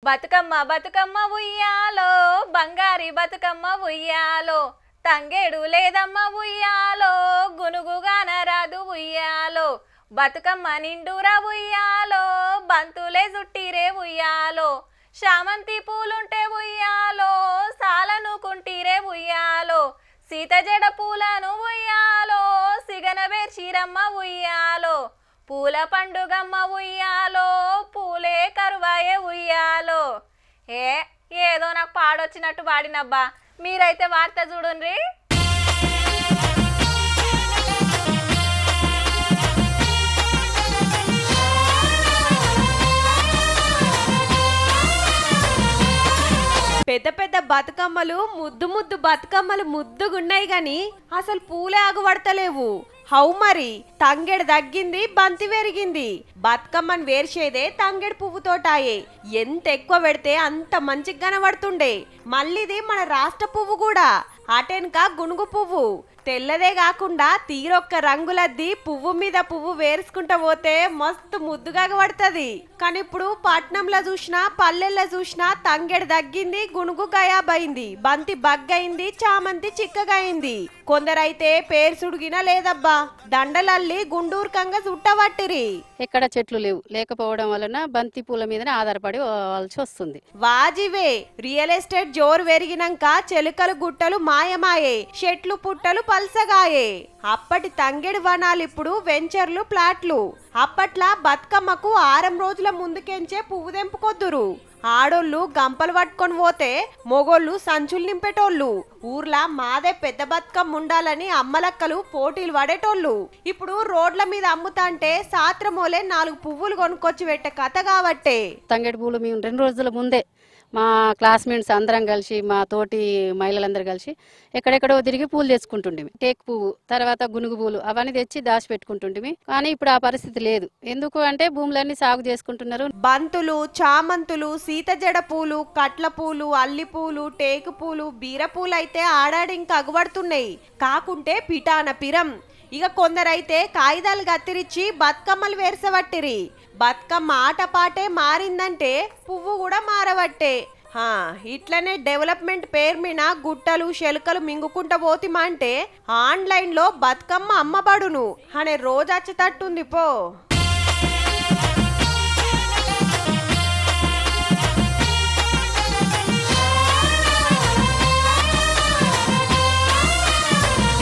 బతుకమ్మ బతుకమ్మ ఉయ్యాలో బంగారి బతుకమ్మ ఉయ్యాలో తంగేడు లేదమ్మ ఉయ్యాలో గునుగుగాన రాదు ఉయ్యాలో బతుకమ్మ నిండురా ఉయ్యాలో బంతులే చుట్టిరే ఉయ్యాలో శామంతి పూలుంటే ఉయ్యాలో సాలనుకుంటిరే ఉయ్యాలో సీత జడ పూలను ఉయ్యాలో సిగన బేర్చిరమ్మ ఉయ్యాలో పూల పండుగమ్మ ఉయ్యాలో పూలే కరువాయే ఉయ్యాలో ఏదో నాకు పాడొచ్చినట్టు పాడినబ్బా మీరైతే వార్త చూడండి. పెద్ద పెద్ద బతుకమ్మలు ముద్దు బతుకమ్మలు ముద్దుగున్నాయి గాని అసలు పూలే ఆగుపడతలేవు. హౌ మరి తంగెడు తగ్గింది బంతి పెరిగింది. బతుకమ్మని వేర్చేదే తంగెడు పువ్వుతోటాయే. ఎంత ఎక్కువ పెడితే అంత మంచిగా కనబడుతుండే. మళ్ళీది మన రాష్ట్ర పువ్వు కూడా అటెన్క గునుగు పువ్వు తెల్లదే కాకుండా తీరొక్క రంగులద్ది పువ్వు మీద పువ్వు వేరుసుకుంటా పోతే మస్తు ముద్దుగా పడుతుంది. కానీ ఇప్పుడు పట్నంలో చూసినా పల్లెల్లో చూసినా తంగెడు తగ్గింది గునుగు గయాబైంది బంతి బగ్గైంది చామంతి చిక్కగైంది. కొందరైతే పేరు సుడిగిన లేదబ్బా దండలల్లి గుండూరుకంగా చుట్టబట్టిరి. ఎక్కడ చెట్లు లేవు లేకపోవడం వలన బంతి పూల మీదనే ఆధారపడి పోవాల్సి వస్తుంది. వాజివే రియల్ ఎస్టేట్ జోరు పెరిగినాక చెలుకలు గుట్టలు మాయమాయే చెట్లు పుట్టలు పల్సగాయే. అప్పటి తంగెడు వనాలు ఇప్పుడు వెంచర్లు ప్లాట్లు. అప్పట్లా బతుకమ్మకు 6 రోజుల ముందుకెంచే పువ్వు తెంపుకొద్దురు. ఆడోళ్ళు గంపలు పట్టుకొని పోతే మొగోళ్ళు సంచులు నింపేటోళ్ళు. ఊర్లా మాదే పెద్ద బతుకమ్మ ఉండాలని అమ్మలక్కలు పోటీలు పడేటోళ్ళు. ఇప్పుడు రోడ్ల మీద అమ్ముతాంటే సాత్రమోలే 4 పువ్వులు కొనుక్కొచ్చి పెట్టే కథ కాబట్టే. తంగెడు పూలు మేము 2 రోజుల ముందే మా క్లాస్మేట్స్ అందరం కలిసి మా తోటి మహిళలందరూ కలిసి ఎక్కడెక్కడో తిరిగి పూలు తెచ్చుకుంటుంటిమి. టేక్ పువ్వు తర్వాత గునుగు పూలు అవన్నీ తెచ్చి దాచి పెట్టుకుంటుంటిమి. కానీ ఇప్పుడు ఆ పరిస్థితి లేదు. ఎందుకు అంటే భూములన్నీ సాగు చేసుకుంటున్నారు. బంతులు చామంతులు సీత జడ పూలు కట్ల పూలు అల్లి పూలు టేకు పూలు బీర పూలు అయితే ఆడాడి ఇంకా అగుపడుతున్నాయి. కాకుంటే పిటాన పిరం. ఇక కొందరైతే కాగితాలు కత్తిరించి బతుకమ్మలు వేర్సబట్టిరి. బతుకమ్మ ఆటపాటే మారిందంటే పువ్వు కూడా మారబట్టే. ఇట్లనే డెవలప్మెంట్ పేరు మీద గుట్టలు శెలుకలు మింగుకుంటా పోతిమా అంటే ఆన్లైన్లో బతుకమ్మ అమ్మబడును అనే రోజు వచ్చేటట్టుంది పో.